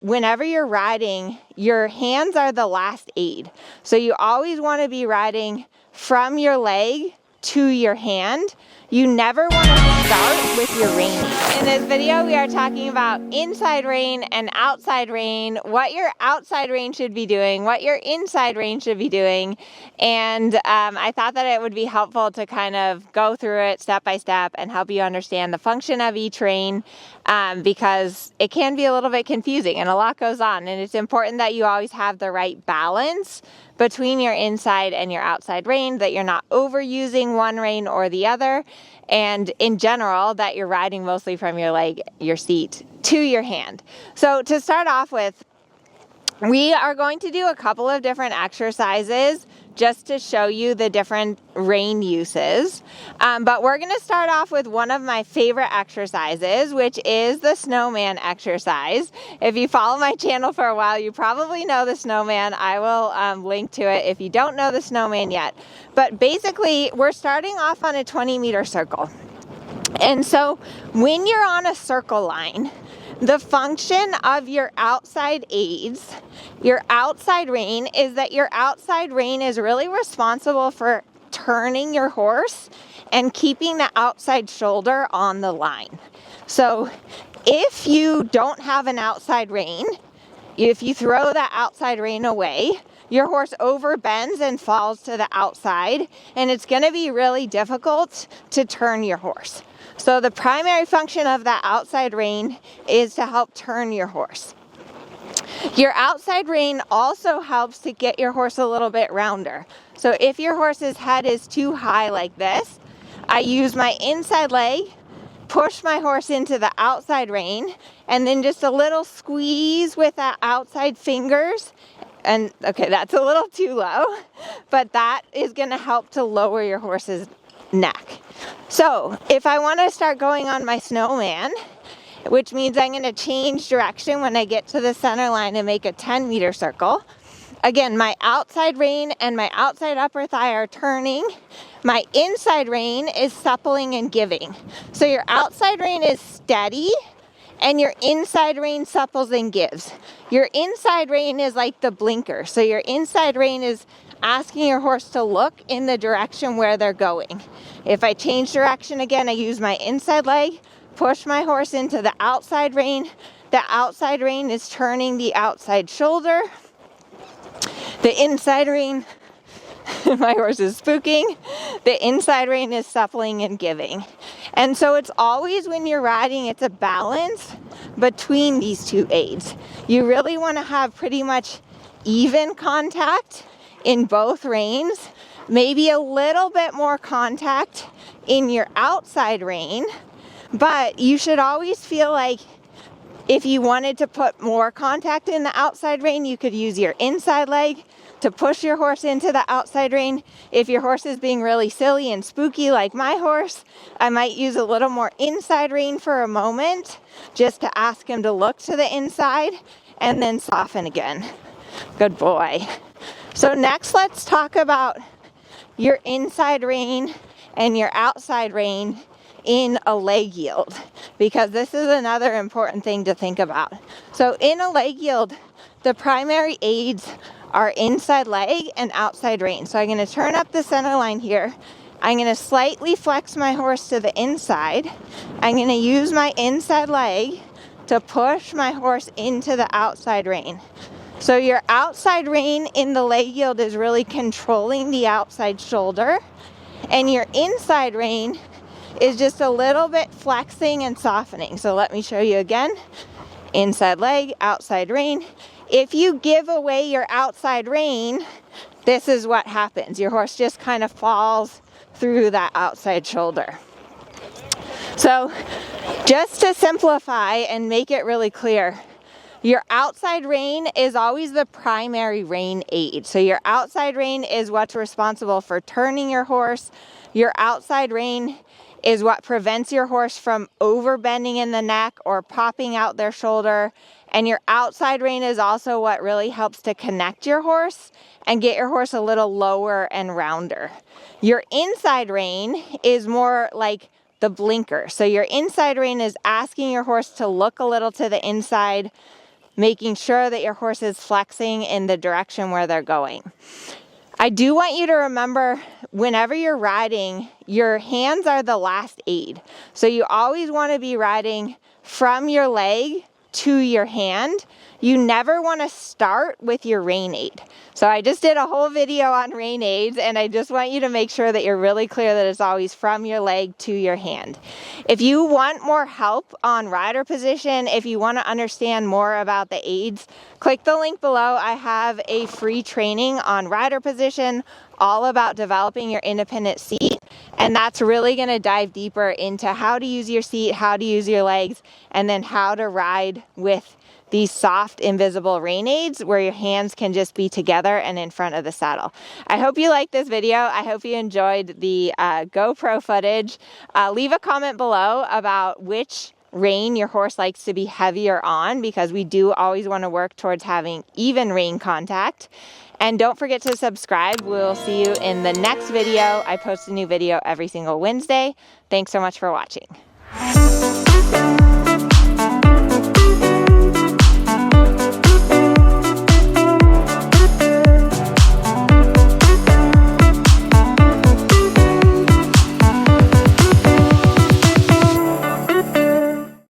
whenever you're riding, your hands are the last aid. So you always want to be riding from your leg to your hand. You never want to start with your rein. In this video, we are talking about inside rein and outside rein, what your outside rein should be doing, what your inside rein should be doing. And I thought that it would be helpful to kind of go through it step by step and help you understand the function of each rein, because it can be a little bit confusing and a lot goes on. And it's important that you always have the right balance between your inside and your outside rein, that you're not overusing one rein or the other, and in general, that you're riding mostly from your leg, your seat, to your hand. So to start off with, we are going to do a couple of different exercises just to show you the different rein uses. But we're going to start off with one of my favorite exercises, which is the snowman exercise. If you follow my channel for a while, you probably know the snowman. I will link to it if you don't know the snowman yet. But basically, we're starting off on a 20-meter circle. And so when you're on a circle line, the function of your outside aids, your outside rein, is that your outside rein is really responsible for turning your horse and keeping the outside shoulder on the line. So if you don't have an outside rein, if you throw that outside rein away, your horse overbends and falls to the outside, and it's going to be really difficult to turn your horse. So the primary function of that outside rein is to help turn your horse. Your outside rein also helps to get your horse a little bit rounder. So if your horse's head is too high like this, I use my inside leg, push my horse into the outside rein, and then just a little squeeze with that outside fingers. And okay, that's a little too low, but that is going to help to lower your horse's neck. So if I want to start going on my snowman, which means I'm going to change direction when I get to the center line and make a 10-meter circle. Again, my outside rein and my outside upper thigh are turning. My inside rein is suppling and giving. So your outside rein is steady and your inside rein supples and gives. Your inside rein is like the blinker. So your inside rein is asking your horse to look in the direction where they're going. If I change direction again, I use my inside leg, push my horse into the outside rein. The outside rein is turning the outside shoulder. The inside rein, my horse is spooking. The inside rein is suppling and giving. And so it's always, when you're riding, it's a balance between these two aids. You really want to have pretty much even contact in both reins, maybe a little bit more contact in your outside rein, but you should always feel like if you wanted to put more contact in the outside rein, you could use your inside leg to push your horse into the outside rein. If your horse is being really silly and spooky like my horse, I might use a little more inside rein for a moment just to ask him to look to the inside and then soften again. Good boy. So next, let's talk about your inside rein and your outside rein in a leg yield, because this is another important thing to think about. So in a leg yield, the primary aids are inside leg and outside rein. So I'm going to turn up the center line here. I'm going to slightly flex my horse to the inside. I'm going to use my inside leg to push my horse into the outside rein. So your outside rein in the leg yield is really controlling the outside shoulder, and your inside rein is just a little bit flexing and softening. So let me show you again. Inside leg, outside rein. If you give away your outside rein, this is what happens. Your horse just kind of falls through that outside shoulder. So just to simplify and make it really clear, your outside rein is always the primary rein aid. So your outside rein is what's responsible for turning your horse. Your outside rein is what prevents your horse from overbending in the neck or popping out their shoulder. And your outside rein is also what really helps to connect your horse and get your horse a little lower and rounder. Your inside rein is more like the blinker. So your inside rein is asking your horse to look a little to the inside, making sure that your horse is flexing in the direction where they're going. I do want you to remember, whenever you're riding, your hands are the last aid. So you always want to be riding from your leg to your hand. You never want to start with your rein aid. So I just did a whole video on rein aids, and I just want you to make sure that you're really clear that it's always from your leg to your hand. If you want more help on rider position, if you want to understand more about the aids, click the link below. I have a free training on rider position, all about developing your independent seat. And that's really going to dive deeper into how to use your seat, how to use your legs, and then how to ride with these soft invisible rein aids where your hands can just be together and in front of the saddle. I hope you liked this video. I hope you enjoyed the GoPro footage. Leave a comment below about which rein your horse likes to be heavier on, because we do always want to work towards having even rein contact. And don't forget to subscribe. We'll see you in the next video. I post a new video every single Wednesday. Thanks so much for watching.